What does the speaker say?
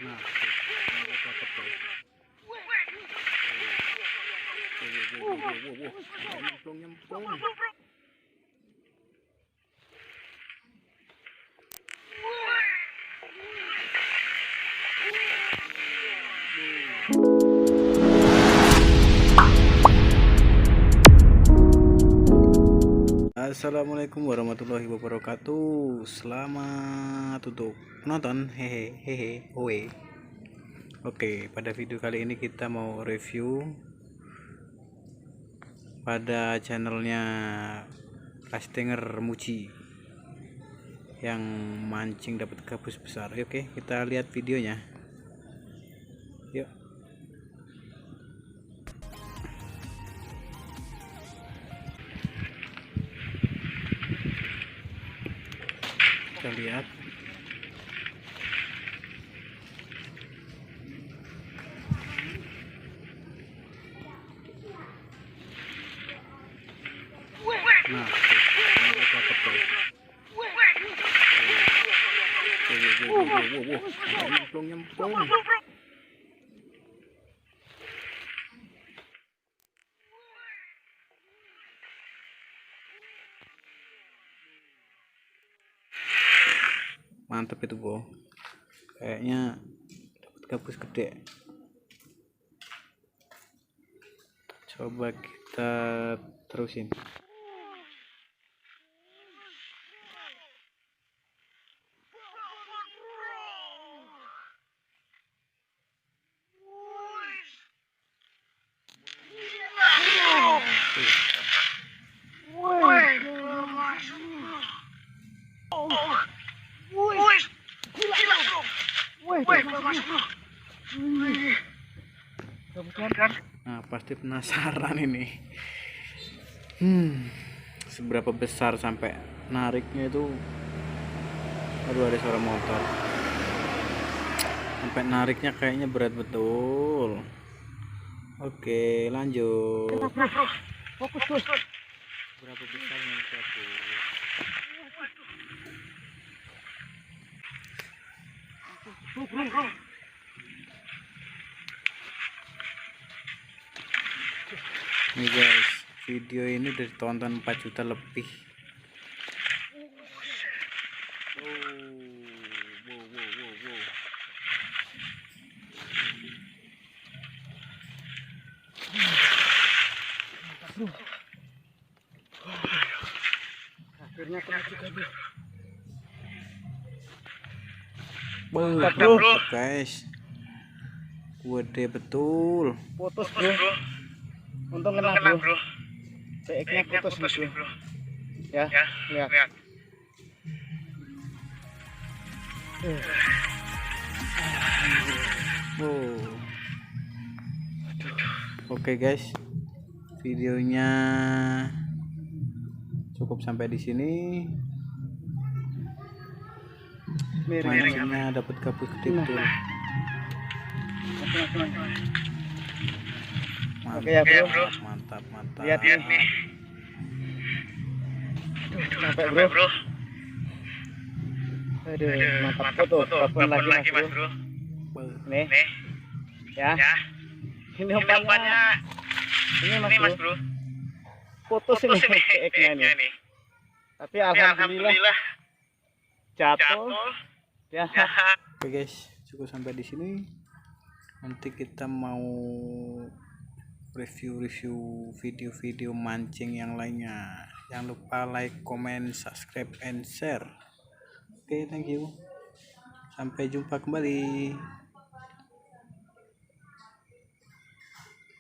Nah, ini dapat guys. Nyemplung. Assalamualaikum warahmatullahi wabarakatuh. Selamat untuk menonton. Hehehe. Oke, pada video kali ini kita mau review pada channelnya Castanger Muji yang mancing dapat gabus besar. Oke, kita lihat videonya. Yuk. Kita lihat. Nah, ini dapat guys. Nyemplung. Mantap itu, Bo. Kayaknya dapat gabus gede. Coba kita terusin. Nah, pasti penasaran ini. Seberapa besar sampai nariknya itu. Aduh, ada suara motor. Sampai nariknya kayaknya berat betul. Oke, lanjut. Fokus. Berapa besarnya itu? Nih guys, video ini ditonton 4 juta lebih. Akhirnya kena juga dia. Mantap bro, guys. Gede betul. Putus bro. Untung kena bro. PX-nya putus nih bro. Ya, lihat. Oke guys, videonya cukup sampai di sini. Mancingnya dapat gabus gede betul. Oke ya bro. Mantap. Lihat nih. Sampai bro. Aduh, mantap foto. Telepon lagi mas bro. Nih. Ya. Ini umpannya. Ini mas bro. Putus ini PX-nya nih. Tapi alhamdulillah jatuh. Ya. Oke guys, cukup sampai di sini. Nanti kita mau review video-video mancing yang lainnya. Jangan lupa like, comment, subscribe, and share. Oke, thank you. Sampai jumpa kembali.